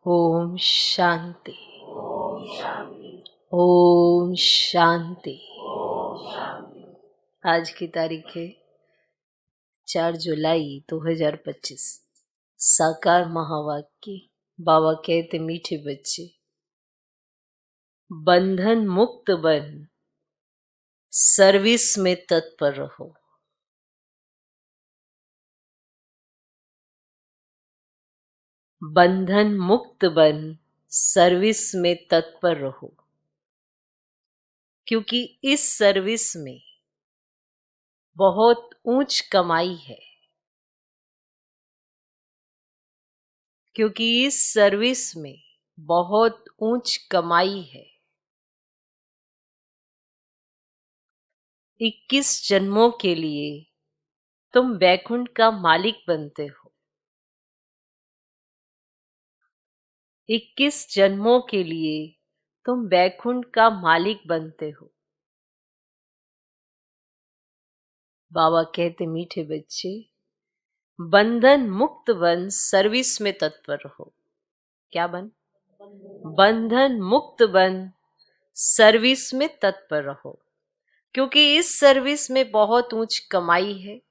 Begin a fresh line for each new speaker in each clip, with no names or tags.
ओम शांति। ओम शांति। आज की तारीख है 4 जुलाई 2025। साकार महावाक्य। बाबा कहते मीठे बच्चे, बंधन मुक्त बन, सर्विस में तत्पर रहो। बंधन मुक्त बन, सर्विस में तत्पर रहो, क्योंकि इस सर्विस में बहुत ऊंच कमाई है। क्योंकि इस सर्विस में बहुत ऊंच कमाई है। 21 जन्मों के लिए तुम वैकुंठ का मालिक बनते हो। 21 जन्मों के लिए तुम वैकुंठ का मालिक बनते हो। बाबा कहते मीठे बच्चे, बंधन मुक्त बन, सर्विस में तत्पर रहो। क्या बन? बंधन मुक्त बन, सर्विस में तत्पर रहो, क्योंकि इस सर्विस में बहुत ऊंच कमाई है।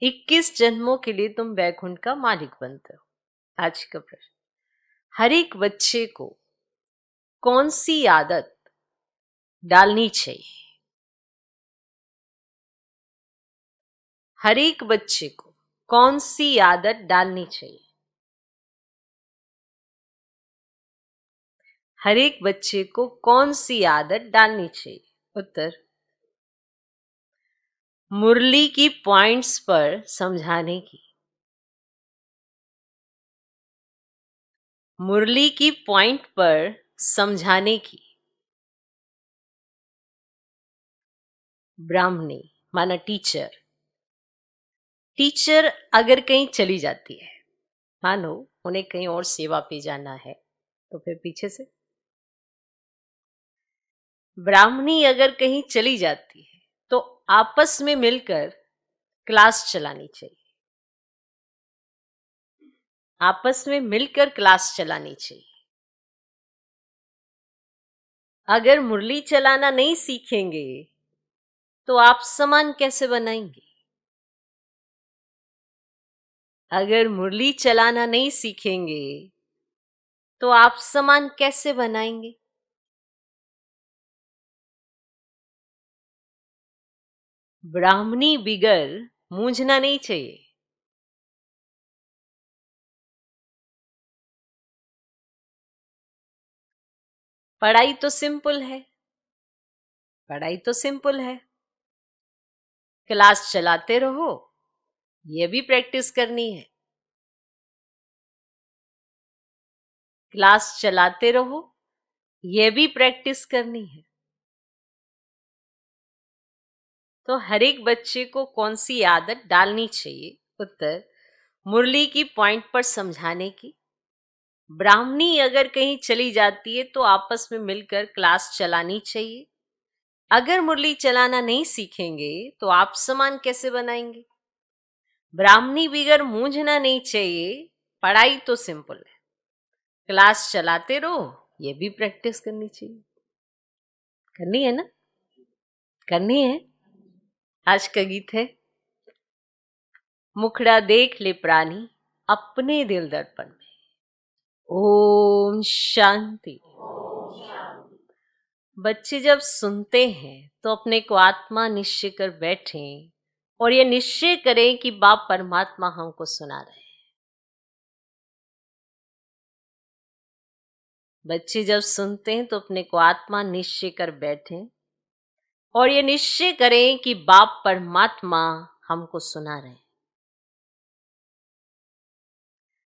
21 जन्मों के लिए तुम वैकुंठ का मालिक बनते हो। आज का प्रश्न, हर एक बच्चे को कौन सी आदत डालनी चाहिए? हर एक बच्चे को कौन सी आदत डालनी चाहिए? हर एक बच्चे को कौन सी आदत डालनी चाहिए? उत्तर, मुरली की पॉइंट्स पर समझाने की। मुरली की पॉइंट पर समझाने की। ब्राह्मणी माना टीचर। टीचर अगर कहीं चली जाती है, मानो उन्हें कहीं और सेवा पे जाना है, तो फिर पीछे से ब्राह्मणी अगर कहीं चली जाती है तो आपस में मिलकर क्लास चलानी चाहिए। आपस में मिलकर क्लास चलानी चाहिए। अगर मुरली चलाना नहीं सीखेंगे तो आप समान कैसे बनाएंगे? अगर मुरली चलाना नहीं सीखेंगे तो आप समान कैसे बनाएंगे? ब्राह्मणी बिगर मूंझना नहीं चाहिए। पढ़ाई तो सिंपल है। पढ़ाई तो सिंपल है। क्लास चलाते रहो, ये भी प्रैक्टिस करनी है। क्लास चलाते रहो, ये भी प्रैक्टिस करनी है। तो हर एक बच्चे को कौन सी आदत डालनी चाहिए? उत्तर, मुरली की पॉइंट पर समझाने की। ब्राह्मणी अगर कहीं चली जाती है तो आपस में मिलकर क्लास चलानी चाहिए। अगर मुरली चलाना नहीं सीखेंगे तो आप समान कैसे बनाएंगे? ब्राह्मणी बिगर मूंझना नहीं चाहिए। पढ़ाई तो सिंपल है। क्लास चलाते रहो, ये भी प्रैक्टिस करनी चाहिए। करनी है ना? करनी है। आज का गीत है, मुखड़ा देख ले प्राणी अपने दिल दर्पण में। ओम शांति। बच्चे जब सुनते हैं तो अपने को आत्मा निश्चय कर बैठें और ये निश्चय करें कि बाप परमात्मा हमको सुना रहे हैं। बच्चे जब सुनते हैं तो अपने को आत्मा निश्चय कर बैठें और ये निश्चय करें कि बाप परमात्मा हमको सुना रहे हैं।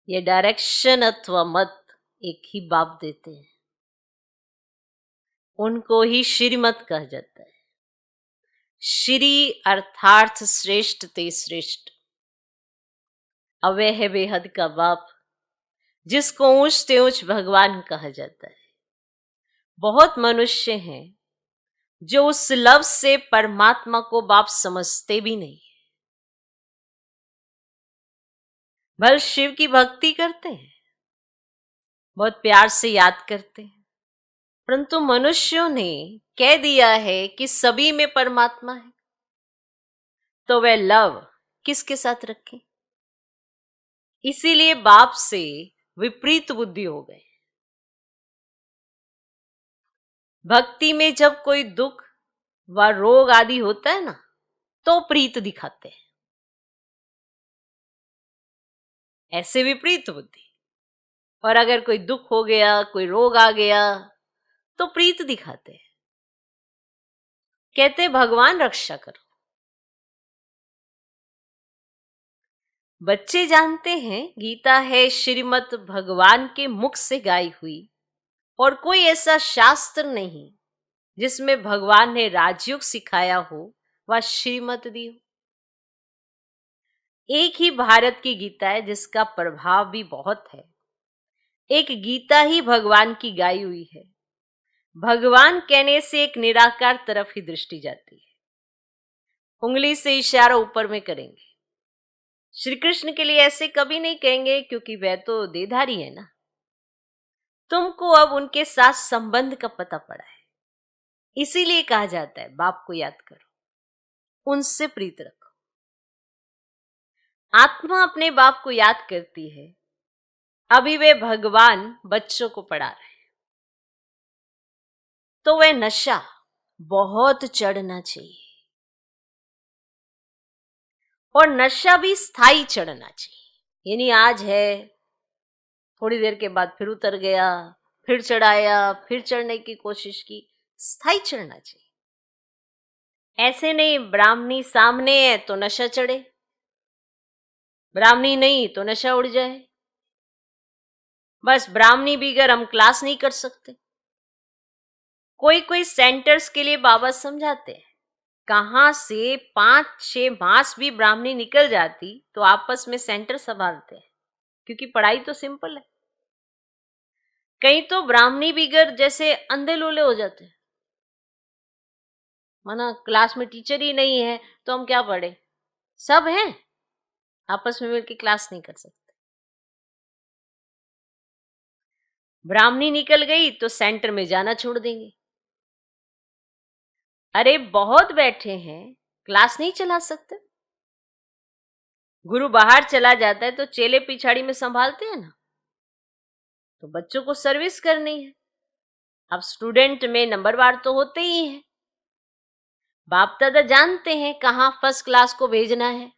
ये डायरेक्शन अथवा मत एक ही बाप देते हैं। उनको ही श्रीमत कहा जाता है। श्री अर्थार्थ श्रेष्ठ ते श्रेष्ठ। अवय है बेहद का बाप, जिसको ऊंच ते ऊंच भगवान कहा जाता है। बहुत मनुष्य हैं जो उस लफ्ज से परमात्मा को बाप समझते भी नहीं। भले शिव की भक्ति करते हैं, बहुत प्यार से याद करते हैं। परंतु मनुष्यों ने कह दिया है कि सभी में परमात्मा है, तो वह लव किसके साथ रखें? इसीलिए बाप से विपरीत बुद्धि हो गए। भक्ति में जब कोई दुख व रोग आदि होता है ना, तो प्रीत दिखाते हैं। ऐसे विपरीत बुद्धि। और अगर कोई दुख हो गया, कोई रोग आ गया, तो प्रीत दिखाते हैं। कहते भगवान रक्षा करो। बच्चे जानते हैं गीता है श्रीमद् भगवान के मुख से गाई हुई, और कोई ऐसा शास्त्र नहीं जिसमें भगवान ने राजयोग सिखाया हो व श्रीमत दी हो। एक ही भारत की गीता है जिसका प्रभाव भी बहुत है। एक गीता ही भगवान की गाई हुई है। भगवान कहने से एक निराकार तरफ ही दृष्टि जाती है। उंगली से इशारा ऊपर में करेंगे। श्री कृष्ण के लिए ऐसे कभी नहीं कहेंगे, क्योंकि वह तो देहधारी है ना। तुमको अब उनके साथ संबंध का पता पड़ा है, इसीलिए कहा जाता है बाप को याद करो, उनसे प्रीत रखो। आत्मा अपने बाप को याद करती है। अभी वे भगवान बच्चों को पढ़ा रहे हैं, तो वह नशा बहुत चढ़ना चाहिए, और नशा भी स्थायी चढ़ना चाहिए। यानी आज है, थोड़ी देर के बाद फिर उतर गया, फिर चढ़ाया, फिर चढ़ने की कोशिश की। स्थायी चढ़ना चाहिए। ऐसे नहीं ब्राह्मणी सामने है तो नशा चढ़े, ब्राह्मणी नहीं तो नशा उड़ जाए। बस ब्राह्मणी बिगर हम क्लास नहीं कर सकते। कोई कोई सेंटर्स के लिए बाबा समझाते हैं, कहां से 5-6 मास भी ब्राह्मणी निकल जाती तो आपस में सेंटर संभालते हैं, क्योंकि पढ़ाई तो सिंपल है। कहीं तो ब्राह्मणी बिगर जैसे अंधे लूले हो जाते हैं, माना क्लास में टीचर ही नहीं है तो हम क्या पढ़े, सब हैं, आपस में मिलकर क्लास नहीं कर सकते। ब्राह्मणी निकल गई तो सेंटर में जाना छोड़ देंगे। अरे बहुत बैठे हैं, क्लास नहीं चला सकते। गुरु बाहर चला जाता है तो चेले पिछाड़ी में संभालते हैं ना, तो बच्चों को सर्विस करनी है। अब स्टूडेंट में नंबरवार तो होते ही हैं। बाप दादा जानते हैं कहाँ फर्स्ट क्लास को भेजना है।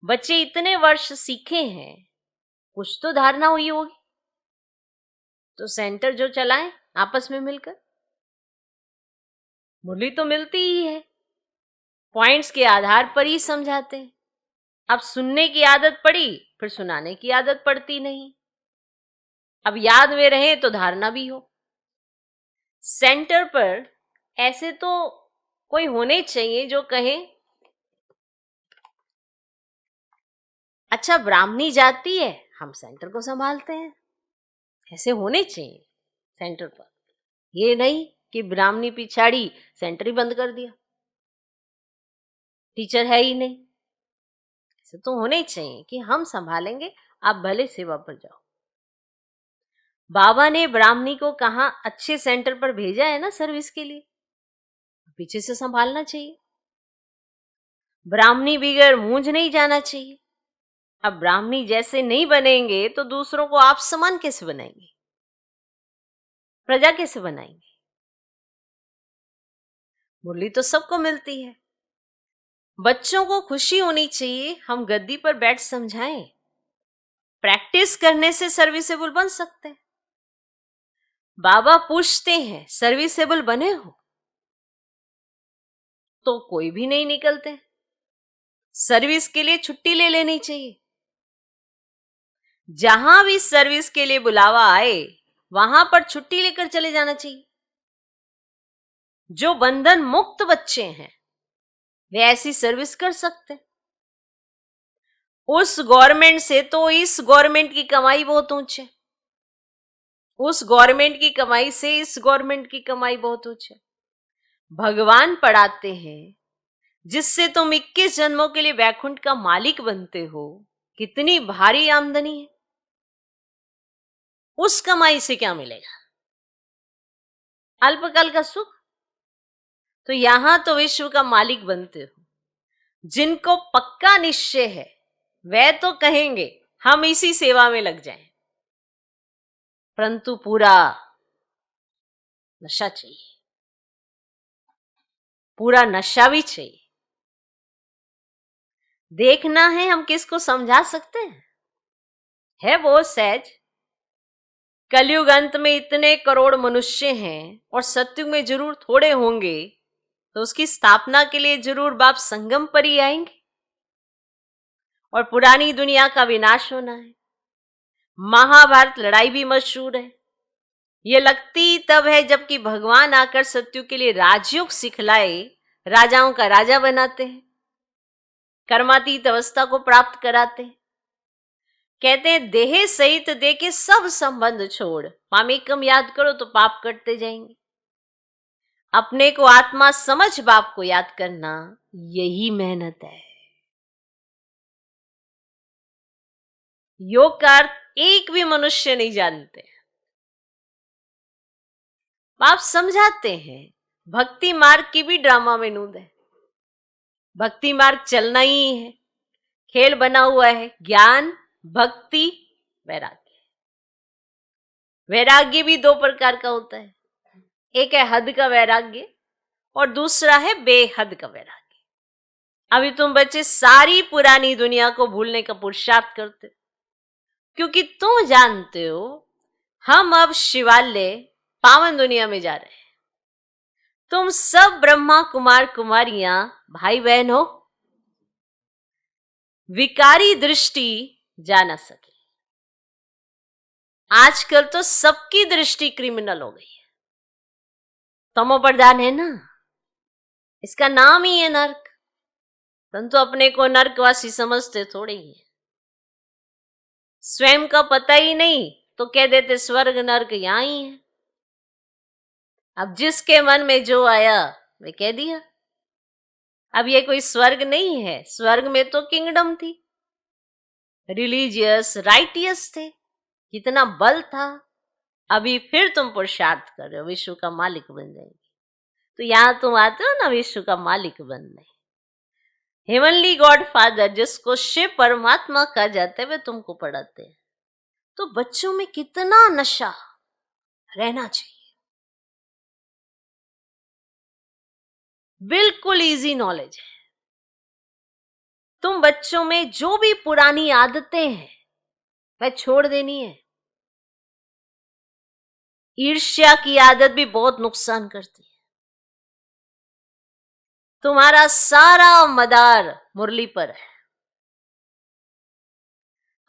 बच्चे इतने वर्ष सीखे हैं, कुछ तो धारणा हुई होगी, तो सेंटर जो चलाएं आपस में मिलकर। मुरली तो मिलती ही है, पॉइंट्स के आधार पर ही समझाते हैं। अब सुनने की आदत पड़ी, फिर सुनाने की आदत पड़ती नहीं। अब याद में रहे तो धारणा भी हो। सेंटर पर ऐसे तो कोई होने चाहिए जो कहे, अच्छा ब्राह्मणी जाती है, हम सेंटर को संभालते हैं। ऐसे होने चाहिए सेंटर पर। ये नहीं कि ब्राह्मणी पिछाड़ी सेंटर ही बंद कर दिया, टीचर है ही नहीं। ऐसे तो होने चाहिए कि हम संभालेंगे, आप भले सेवा पर जाओ। बाबा ने ब्राह्मणी को कहा अच्छे सेंटर पर भेजा है ना सर्विस के लिए, पीछे से संभालना चाहिए। ब्राह्मणी बिगर मूंझ नहीं जाना चाहिए। अब ब्राह्मणी जैसे नहीं बनेंगे तो दूसरों को आप समान कैसे बनाएंगे, प्रजा कैसे बनाएंगे। मुरली तो सबको मिलती है। बच्चों को खुशी होनी चाहिए, हम गद्दी पर बैठ समझाएं। प्रैक्टिस करने से सर्विसेबल बन सकते हैं। बाबा पूछते हैं सर्विसेबल बने हो, तो कोई भी नहीं निकलते। सर्विस के लिए छुट्टी ले लेनी चाहिए। जहां भी सर्विस के लिए बुलावा आए वहां पर छुट्टी लेकर चले जाना चाहिए। जो बंधन मुक्त बच्चे हैं वे ऐसी सर्विस कर सकते। उस गवर्नमेंट से तो इस गवर्नमेंट की कमाई बहुत ऊंचे, उस गवर्नमेंट की कमाई से इस गवर्नमेंट की कमाई बहुत ऊंचे। भगवान पढ़ाते हैं जिससे तुम 21 जन्मों के लिए वैकुंठ का मालिक बनते हो, कितनी भारी आमदनी है। उस कमाई से क्या मिलेगा? अल्पकाल का सुख। तो यहां तो विश्व का मालिक बनते हो। जिनको पक्का निश्चय है वे तो कहेंगे हम इसी सेवा में लग जाएं, परंतु पूरा नशा चाहिए, पूरा नशा भी चाहिए। देखना है हम किसको समझा सकते हैं? है वो सहज। कलयुग अंत में इतने करोड़ मनुष्य हैं और सत्युग में जरूर थोड़े होंगे, तो उसकी स्थापना के लिए जरूर बाप संगम पर ही आएंगे और पुरानी दुनिया का विनाश होना है। महाभारत लड़ाई भी मशहूर है। ये लगती तब है जबकि भगवान आकर सत्युग के लिए राजयोग सिखलाए राजाओं का राजा बनाते हैं, कर्मातीत अवस्था को प्राप्त कराते हैं। कहते हैं देह सहित दे के सब संबंध छोड़, मामेकम याद करो तो पाप करते जाएंगे। अपने को आत्मा समझ बाप को याद करना, यही मेहनत है। योग का अर्थ एक भी मनुष्य नहीं जानते। आप समझाते हैं भक्ति मार्ग की भी ड्रामा में नूंद है। भक्ति मार्ग चलना ही है, खेल बना हुआ है। ज्ञान, भक्ति, वैराग्य। वैराग्य भी दो प्रकार का होता है, एक है हद का वैराग्य और दूसरा है बेहद का वैराग्य। अभी तुम बच्चे सारी पुरानी दुनिया को भूलने का पुरुषार्थ करते, क्योंकि तुम जानते हो हम अब शिवालय पावन दुनिया में जा रहे हैं। तुम सब ब्रह्मा कुमार कुमारियां भाई बहन हो, विकारी दृष्टि जा ना सके। आजकल तो सबकी दृष्टि क्रिमिनल हो गई है। तमो प्रधान है ना, इसका नाम ही है नर्क, परंतु अपने को नर्कवासी समझते थोड़े ही है। स्वयं का पता ही नहीं तो कह देते स्वर्ग नर्क यहां ही है। अब जिसके मन में जो आया वे कह दिया। अब ये कोई स्वर्ग नहीं है, स्वर्ग में तो किंगडम थी, रिलीजियस राइटियस थे, कितना बल था। अभी फिर तुम पुरुषार्थ कर रहे हो विश्व का मालिक बन जाएंगे। तो यहां तुम आते हो ना विश्व का मालिक बनने। हेवनली गॉड फादर जिसको शिव परमात्मा कहा जाता है वे तुमको पढ़ाते हैं। तो बच्चों में कितना नशा रहना चाहिए। बिल्कुल इजी नॉलेज है। तुम बच्चों में जो भी पुरानी आदतें हैं वह छोड़ देनी है। ईर्ष्या की आदत भी बहुत नुकसान करती है। तुम्हारा सारा मदार मुरली पर है।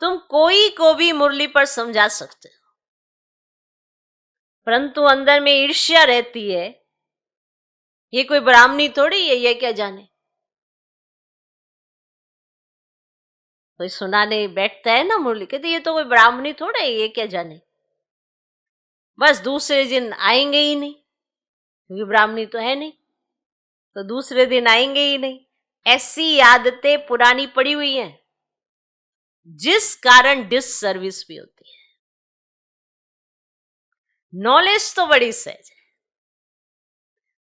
तुम कोई को भी मुरली पर समझा सकते हो, परंतु अंदर में ईर्ष्या रहती है। ये कोई ब्राह्मणी थोड़ी है, ये क्या जाने। कोई सुनाने बैठता है ना मुरली, कहते ये तो कोई ब्राह्मणी थोड़ा है, ये क्या जाने। बस दूसरे दिन आएंगे ही नहीं, क्योंकि ब्राह्मणी तो है नहीं, तो दूसरे दिन आएंगे ही नहीं। ऐसी आदतें पुरानी पड़ी हुई हैं जिस कारण डिससर्विस भी होती है। नॉलेज तो बड़ी सहज है।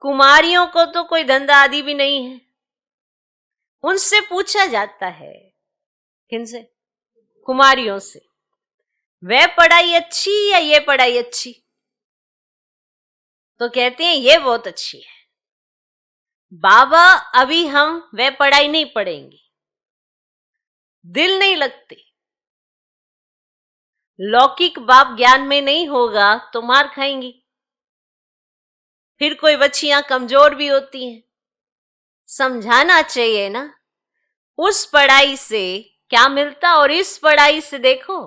कुमारियों को तो कोई धंधा आदि भी नहीं है। उनसे पूछा जाता है, किनसे? कुमारियों से, वह पढ़ाई अच्छी या ये पढ़ाई अच्छी? तो कहते हैं ये बहुत अच्छी है बाबा, अभी हम वह पढ़ाई नहीं पढ़ेंगे, दिल नहीं लगते। लौकिक बाप ज्ञान में नहीं होगा तो मार खाएंगी। फिर कोई बच्चियां कमजोर भी होती हैं, समझाना चाहिए ना उस पढ़ाई से क्या मिलता और इस पढ़ाई से देखो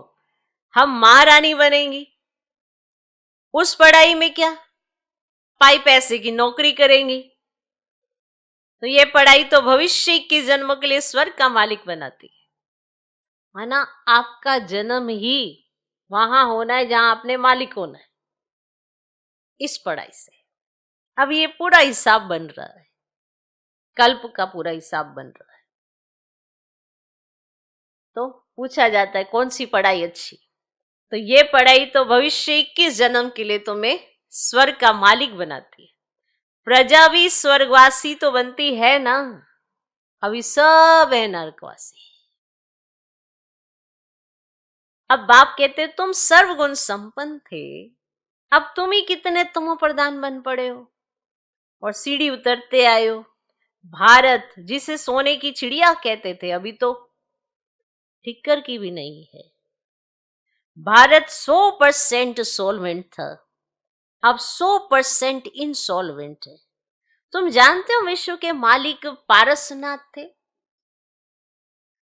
हम महारानी बनेंगी। उस पढ़ाई में क्या, पाई पैसे की नौकरी करेंगी। तो ये पढ़ाई तो भविष्य की जन्म के लिए स्वर्ग का मालिक बनाती है। माना आपका जन्म ही वहां होना है जहां आपने मालिक होना है, इस पढ़ाई से। अब ये पूरा हिसाब बन रहा है, कल्प का पूरा हिसाब बन रहा है। तो पूछा जाता है कौन सी पढ़ाई अच्छी? तो ये पढ़ाई तो भविष्य 21 जन्म के लिए तुम्हें स्वर्ग का मालिक बनाती है। प्रजा भी स्वर्गवासी तो बनती है ना, अभी सब है नरकवासी। अब बाप कहते तुम सर्वगुण संपन्न थे, अब तुम ही कितने तमो प्रधान बन पड़े हो और सीढ़ी उतरते आए हो। भारत जिसे सोने की चिड़िया कहते थे, अभी तो ठिक्कर की भी नहीं है। भारत 100% सोलवेंट था, अब 100% इनसॉल्वेंट है। तुम जानते हो विश्व के मालिक पारसनाथ थे,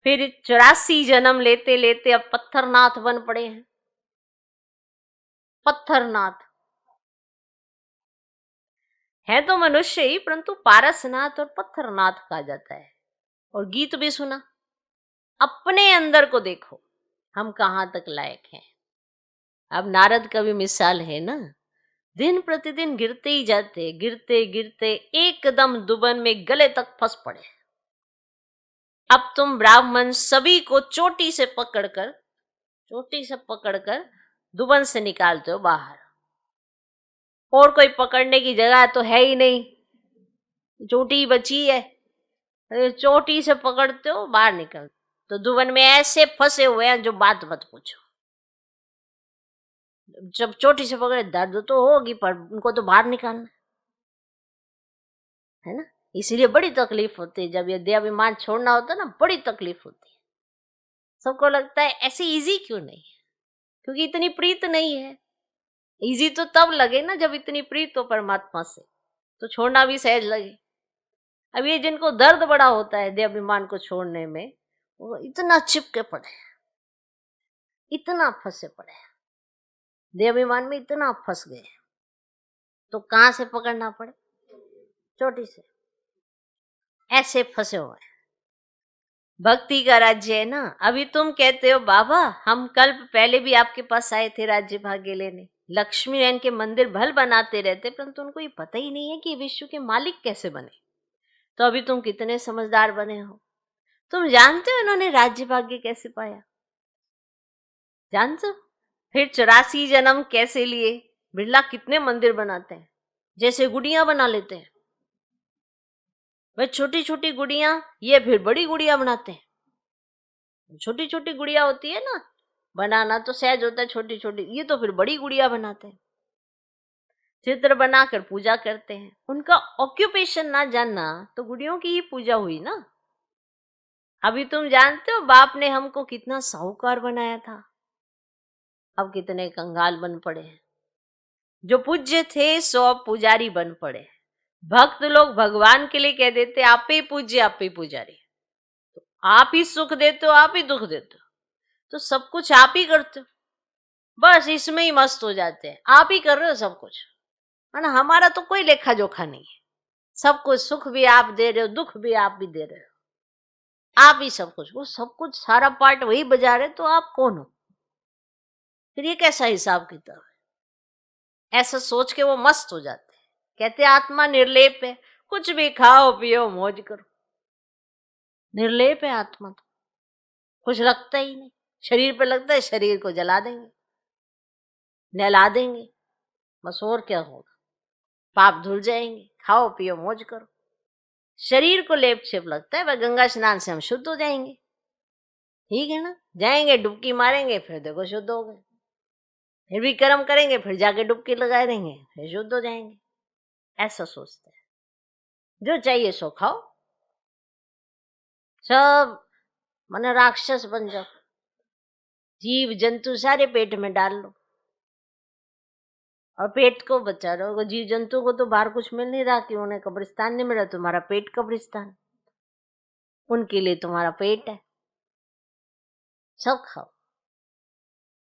फिर 84 जन्म लेते लेते अब पत्थरनाथ बन पड़े हैं। पत्थरनाथ है तो मनुष्य ही, परंतु पारसनाथ और पत्थरनाथ कहा जाता है। और गीत भी सुना। अपने अंदर को देखो, हम कहां तक लायक हैं। अब नारद का भी मिसाल है ना, दिन प्रतिदिन गिरते ही जाते, गिरते गिरते एकदम दुबन में गले तक फंस पड़े। अब तुम ब्राह्मण सभी को चोटी से पकड़कर दुबन से निकालते हो बाहर, और कोई पकड़ने की जगह तो है ही नहीं, चोटी बची है। चोटी से पकड़ते हो बाहर निकल, तो दुबन में ऐसे फंसे हुए हैं जो बात मत पूछो। जब चोटी से पकड़े दर्द तो होगी, पर उनको तो बाहर निकालना है ना, इसीलिए बड़ी तकलीफ होती है। जब ये देहाभिमान छोड़ना होता है ना, बड़ी तकलीफ होती है। सबको लगता है ऐसे इजी क्यों नहीं, क्योंकि इतनी प्रीत नहीं है। इजी तो तब लगे ना जब इतनी प्रीत हो परमात्मा से, तो छोड़ना भी सहज लगे। अब ये जिनको दर्द बड़ा होता है देहाभिमान को छोड़ने में, वो इतना चिपके पड़े, इतना फंसे पड़े, देहाभिमान में इतना फंस गए, तो कहां से पकड़ना पड़े, चोटी से, ऐसे फंसे हुए। भक्ति का राज्य है ना। अभी तुम कहते हो बाबा हम कल्प पहले भी आपके पास आए थे राज्य भाग्य लेने, लक्ष्मी नारायण के मंदिर भल बनाते रहते, परंतु उनको ये पता ही नहीं है कि विश्व के मालिक कैसे बने। तो अभी तुम कितने समझदार बने हो, तुम जानते हो इन्होंने राज्य भाग्य कैसे पाया, जानते हो? फिर 84 जन्म कैसे लिए। बिरला कितने मंदिर बनाते हैं, जैसे गुड़िया बना लेते हैं। वह छोटी छोटी गुड़िया, ये फिर बड़ी गुड़िया बनाते हैं। छोटी छोटी गुड़िया होती है ना, बनाना तो सहज होता है छोटी छोटी, ये तो फिर बड़ी गुड़िया बनाते हैं। चित्र बनाकर पूजा करते हैं। उनका ऑक्यूपेशन ना जानना तो गुड़ियों की ही पूजा हुई ना। अभी तुम जानते हो बाप ने हमको कितना साहूकार बनाया था, अब कितने कंगाल बन पड़े हैं। जो पूज्य थे सो अब पुजारी बन पड़े। भक्त लोग भगवान के लिए कह देते आप ही पूज्य आप ही पुजारी, तो आप ही सुख देते हो आप ही दुख देते हो, तो सब कुछ आप ही करते हो, बस इसमें ही मस्त हो जाते हैं। आप ही कर रहे हो सब कुछ, है ना, हमारा तो कोई लेखा जोखा नहीं है। सब कुछ सुख भी आप दे रहे हो, दुख भी आप भी दे रहे हो, आप ही सब कुछ, वो सब कुछ सारा पार्ट वही बजा रहे, तो आप कौन हो फिर, ये कैसा हिसाब किताब है। ऐसा सोच के वो मस्त हो जाते हैं। कहते आत्मा निर्लेप है, कुछ भी खाओ पियो मौज करो। निर्लेप है आत्मा, तो कुछ लगता ही नहीं। शरीर पे लगता है शरीर को जला देंगे, नहला देंगे, बस और क्या होगा, पाप धुल जाएंगे, खाओ पियो मौज करो। शरीर को लेप छेप लगता है वह गंगा स्नान से हम शुद्ध हो जाएंगे, ठीक है ना, जाएंगे डुबकी मारेंगे फिर देखो शुद्ध हो गए, फिर भी कर्म करेंगे फिर जाके डुबकी लगा देंगे फिर शुद्ध हो जाएंगे। ऐसा सोचते हैं, जो चाहिए सो खाओ, सब मन राक्षस बन जाओ, जीव जंतु सारे पेट में डाल लो और पेट को बचा लो। जीव जंतु को तो बाहर कुछ मिल नहीं रहा कि उन्हें कब्रिस्तान नहीं मिला, तुम्हारा पेट कब्रिस्तान, उनके लिए तुम्हारा पेट है। सब खाओ,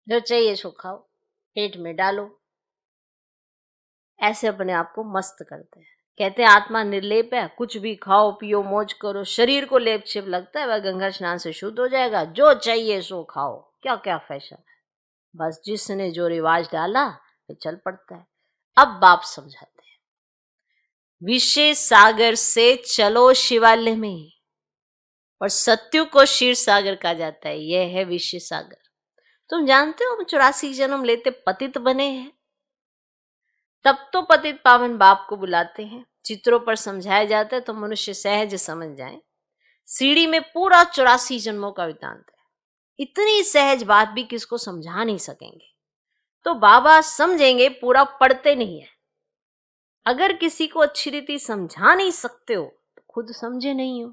जो चाहिए सो खाओ, पेट में डालो, ऐसे अपने आप को मस्त करते हैं। कहते हैं आत्मा निर्लेप है, कुछ भी खाओ पियो मौज करो। शरीर को लेप छिप लगता है वह गंगा स्नान से शुद्ध हो जाएगा, जो चाहिए सो खाओ। क्या क्या फैशन है, बस जिसने जो रिवाज डाला वो चल पड़ता है। अब बाप समझाते हैं, विषय सागर से चलो शिवालय में, और सत्यु को क्षीर सागर कहा जाता है। यह है विषय सागर। तुम जानते हो हम 84 जन्म लेते पतित बने हैं, तब तो पतित पावन बाप को बुलाते हैं। चित्रों पर समझाया जाता है तो मनुष्य सहज समझ जाए। सीढ़ी में पूरा 84 जन्मों का वृत्तांत है। इतनी सहज बात भी किसको समझा नहीं सकेंगे, तो बाबा समझेंगे, पूरा पढ़ते नहीं है। अगर किसी को अच्छी रीति समझा नहीं सकते हो तो खुद समझे नहीं हो,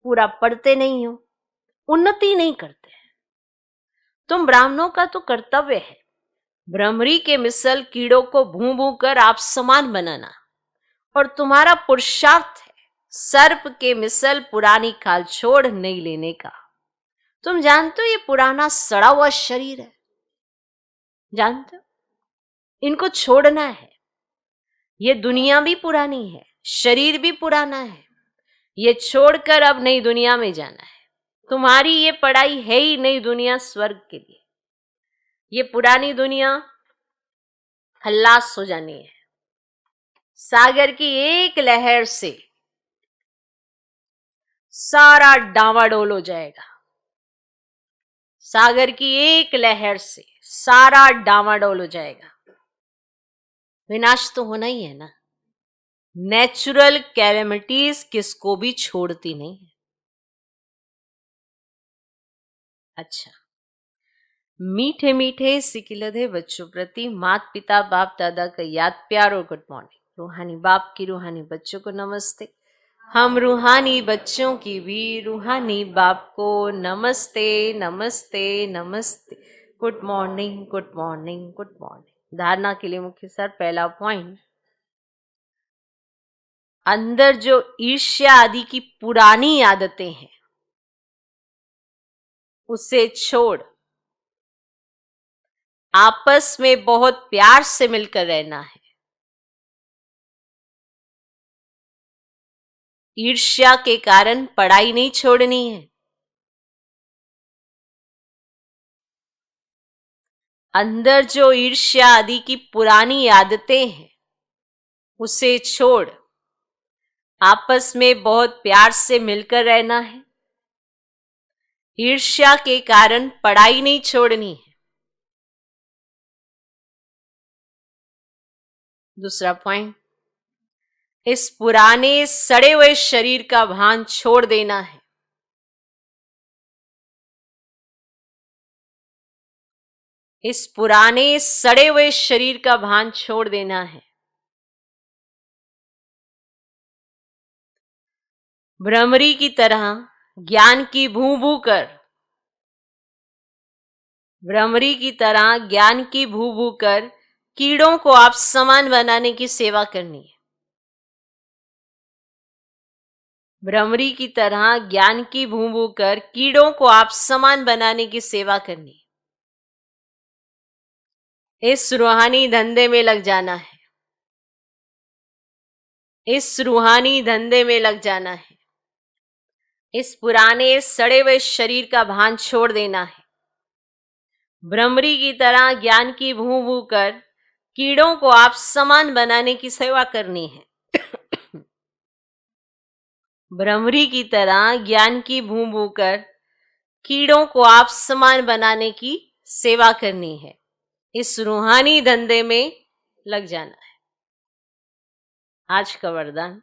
पूरा पढ़ते नहीं हो, उन्नति नहीं करते। तुम ब्राह्मणों का तो कर्तव्य है भ्रमरी के मिसल कीड़ों को भू भू कर आप समान बनाना, और तुम्हारा पुरुषार्थ है सर्प के मिसल पुरानी खाल छोड़ नहीं लेने का। तुम जानते हो ये पुराना सड़ा हुआ शरीर है, जानते हो, इनको छोड़ना है। ये दुनिया भी पुरानी है, शरीर भी पुराना है, ये छोड़कर अब नई दुनिया में जाना है। तुम्हारी ये पढ़ाई है ही नई दुनिया स्वर्ग के लिए। ये पुरानी दुनिया खल्लास हो जानी है। सागर की एक लहर से सारा डावाडोल हो जाएगा। सागर की एक लहर से सारा डावाडोल हो जाएगा। विनाश तो होना ही है ना। नेचुरल कैलेमिटीज किसको भी छोड़ती नहीं है। अच्छा, मीठे मीठे सिकिलधे बच्चों प्रति माता पिता बाप दादा का याद प्यार और गुड मॉर्निंग। रूहानी बाप की रूहानी बच्चों को नमस्ते। हम रूहानी बच्चों की भी रूहानी बाप को नमस्ते नमस्ते नमस्ते। Good morning good morning good morning. धारणा के लिए मुख्य सर पहला पॉइंट, अंदर जो ईर्ष्या आदि की पुरानी आदतें हैं उसे छोड़ आपस में बहुत प्यार से मिलकर रहना है। ईर्ष्या के कारण पढ़ाई नहीं छोड़नी है। अंदर जो ईर्ष्या आदि की पुरानी आदतें हैं उसे छोड़ आपस में बहुत प्यार से मिलकर रहना है। ईर्ष्या के कारण पढ़ाई नहीं छोड़नी है। दूसरा पॉइंट, इस पुराने सड़े हुए शरीर का भान छोड़ देना है। इस पुराने सड़े हुए शरीर का भान छोड़ देना है। भ्रमरी की तरह ज्ञान की भू भू कर, भ्रमरी की तरह ज्ञान की भू भू कर कीड़ों को आप समान बनाने की सेवा करनी है। भ्रमरी की तरह ज्ञान की भू भू कर कीड़ों को आप समान बनाने की सेवा करनी है। इस रूहानी धंधे में लग जाना है। इस रूहानी धंधे में लग जाना है। इस पुराने सड़े हुए शरीर का भान छोड़ देना है। भ्रमरी की तरह ज्ञान की भू भू कर कीड़ों को आप समान बनाने की सेवा करनी है। भ्रमरी की तरह ज्ञान की भू भू कर कीड़ों को आप समान बनाने की सेवा करनी है। इस रूहानी धंधे में लग जाना है। आज का वरदान,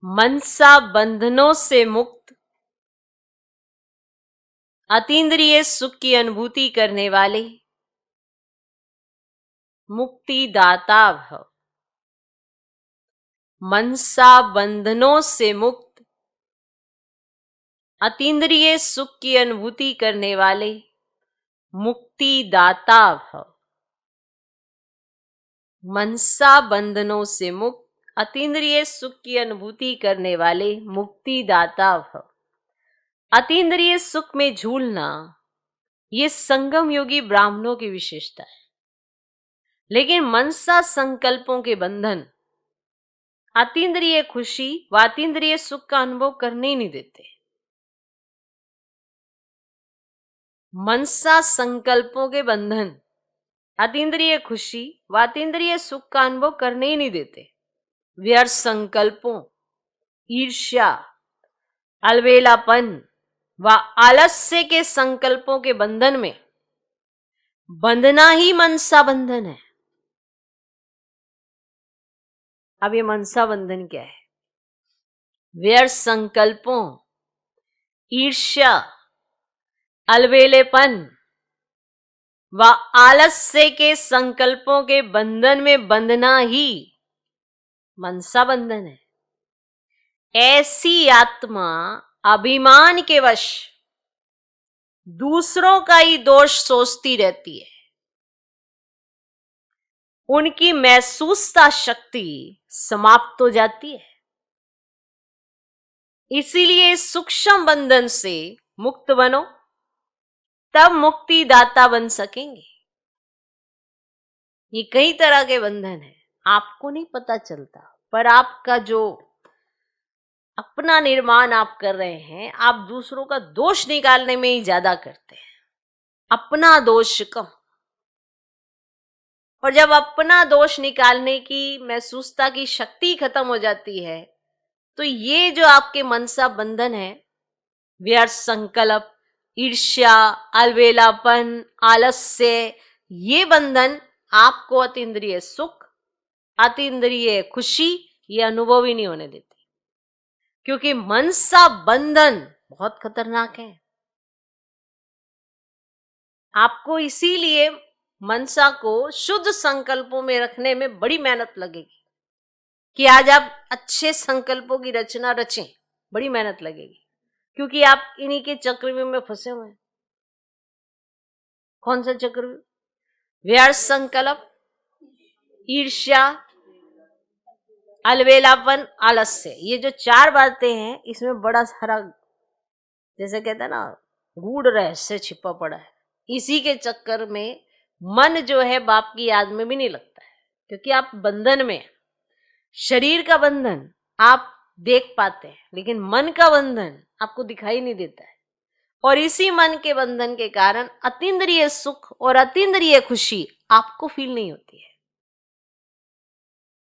मनसा बंधनों से मुक्त, अतीन्द्रिय सुख की अनुभूति करने वाले मुक्ति दाता भव। मनसा बंधनों से मुक्त, अतीन्द्रिय सुख की अनुभूति करने वाले मुक्ति दाता भव। मनसा बंधनों से मुक्त, अतीन्द्रिय सुख की अनुभूति करने वाले मुक्ति दाता भव। अतीन्द्रिय सुख में झूलना ये संगम योगी ब्राह्मणों की विशेषता है, लेकिन मनसा संकल्पों के बंधन अतीन्द्रिय खुशी व अतीन्द्रिय सुख का अनुभव करने ही नहीं देते। मनसा संकल्पों के बंधन अतीन्द्रिय खुशी व अतीन्द्रिय सुख का अनुभव करने ही नहीं देते। व्यर्थ संकल्पों, ईर्ष्या, अलबेलापन व आलस्य के संकल्पों के बंधन में बंधना ही मनसा बंधन है। अब ये मनसा बंधन क्या है? व्यर्थ संकल्पों, ईर्ष्या, अलबेलेपन व आलस्य के संकल्पों के बंधन में बंधना ही मनसा बंधन है। ऐसी आत्मा अभिमान के वश दूसरों का ही दोष सोचती रहती है। उनकी महसूसता शक्ति समाप्त हो जाती है। इसीलिए इस सूक्ष्म बंधन से मुक्त बनो, तब मुक्तिदाता बन सकेंगे। ये कई तरह के बंधन हैं, आपको नहीं पता चलता, पर आपका जो अपना निर्माण आप कर रहे हैं, आप दूसरों का दोष निकालने में ही ज्यादा करते हैं, अपना दोष कम। और जब अपना दोष निकालने की महसूसता की शक्ति खत्म हो जाती है, तो ये जो आपके मनसा बंधन है, व्यर्थ संकल्प, ईर्ष्या, अलबेलापन, आलस्य, ये बंधन आपको अतीन्द्रिय सुख, अतीन्द्रिय खुशी ये अनुभव ही नहीं होने देती। क्योंकि मनसा बंधन बहुत खतरनाक है। आपको इसीलिए मनसा को शुद्ध संकल्पों में रखने में बड़ी मेहनत लगेगी कि आज आप अच्छे संकल्पों की रचना रचें, बड़ी मेहनत लगेगी, क्योंकि आप इन्हीं के चक्रव्यूह में फंसे हुए हैं। कौन सा चक्रव्यूह? व्यर्थ संकल्प, ईर्ष्या, अलबेलापन, आलस्य, ये जो चार बातें हैं, इसमें बड़ा सारा, जैसे कहते हैं ना, गूढ़ रहस्य छिपा पड़ा है। इसी के चक्कर में मन जो है बाप की याद में भी नहीं लगता है, क्योंकि आप बंधन में, शरीर का बंधन आप देख पाते हैं, लेकिन मन का बंधन आपको दिखाई नहीं देता है। और इसी मन के बंधन के कारण अतीन्द्रिय सुख और अतीन्द्रिय खुशी आपको फील नहीं होती है।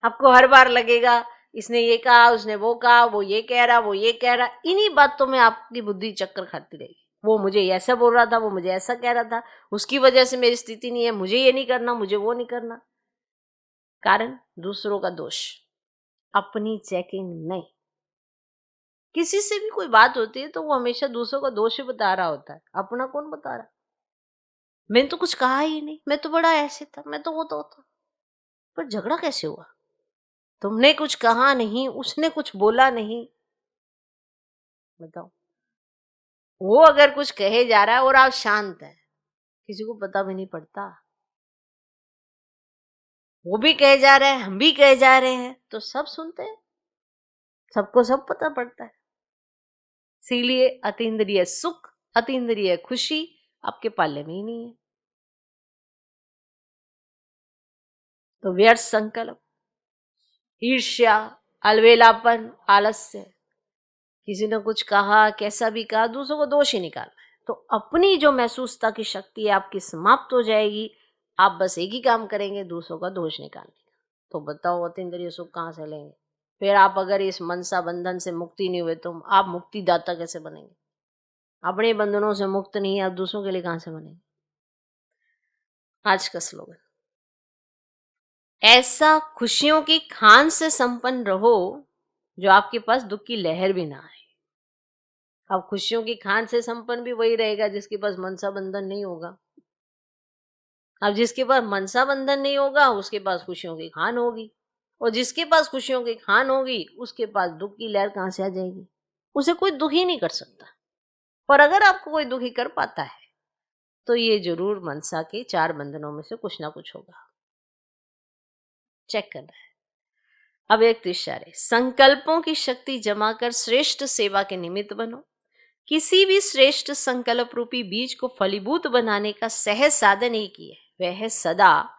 आपको हर बार लगेगा इसने ये कहा, उसने वो कहा, वो ये कह रहा, वो ये कह रहा, इन्हीं बातों में आपकी बुद्धि चक्कर खाती रहेगी। वो मुझे ऐसा बोल रहा था, वो मुझे ऐसा कह रहा था, उसकी वजह से मेरी स्थिति नहीं है, मुझे ये नहीं करना, मुझे वो नहीं करना। कारण दूसरों का दोष, अपनी चेकिंग नहीं। किसी से भी कोई बात होती है तो वो हमेशा दूसरों का दोष ही बता रहा होता है, अपना कौन बता रहा। मैंने तो कुछ कहा ही नहीं, मैं तो बड़ा ऐसे था, मैं तो वो तो था। पर झगड़ा कैसे हुआ? तुमने कुछ कहा नहीं, उसने कुछ बोला नहीं, बताओ। वो अगर कुछ कहे जा रहा है और आप शांत है, किसी को पता भी नहीं पड़ता। वो भी कहे जा रहे हैं, हम भी कहे जा रहे हैं, तो सब सुनते हैं, सबको सब पता पड़ता है। इसीलिए अतीन्द्रिय सुख, अतीन्द्रिय खुशी आपके पाले में ही नहीं है। तो व्यर्थ संकल्प, ईर्ष्या, अलबेलापन, आलस्य, किसी ने कुछ कहा, कैसा भी कहा, दूसरों को दोष ही निकालना है, तो अपनी जो महसूसता की शक्ति है आपकी समाप्त हो जाएगी। आप बस एक ही काम करेंगे, दूसरों का दोष निकालने का। तो बताओ अतीन्द्रिय सुख कहाँ से लेंगे? फिर आप अगर इस मनसा बंधन से मुक्ति नहीं हुए, तो आप मुक्तिदाता कैसे बनेंगे? अपने बंधनों से मुक्त नहीं है, आप दूसरों के लिए कहां से बनेंगे? आज का स्लोगन, ऐसा खुशियों की खान से संपन्न रहो जो आपके पास दुख की लहर भी ना आए। अब खुशियों की खान से संपन्न भी वही रहेगा जिसके पास मनसा बंधन नहीं होगा। अब जिसके पास मनसा बंधन नहीं होगा, उसके पास खुशियों की खान होगी, और जिसके पास खुशियों की खान होगी, उसके पास दुख की लहर कहां से आ जाएगी? उसे कोई दुखी नहीं कर सकता। और अगर आपको कोई दुखी कर पाता है, तो ये जरूर मनसा के चार बंधनों में से कुछ ना कुछ होगा। चेक करना है। अब एक इशारे, संकल्पों की शक्ति जमा कर श्रेष्ठ सेवा के निमित्त बनो। किसी भी श्रेष्ठ संकल्प रूपी बीज को फलीभूत बनाने का सहज साधन एक ही है, वह है सदा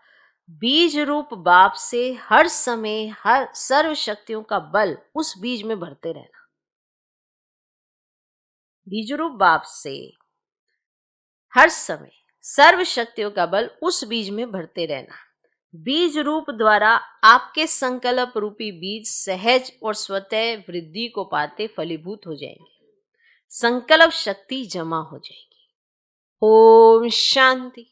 बीज रूप बाप से हर समय हर सर्व शक्तियों का बल उस बीज में भरते रहना। बीज रूप बाप से हर समय सर्व शक्तियों का बल उस बीज में भरते रहना। बीज रूप द्वारा आपके संकल्प रूपी बीज सहज और स्वतः वृद्धि को पाते फलीभूत हो जाएंगे, संकल्प शक्ति जमा हो जाएगी। ओम शांति।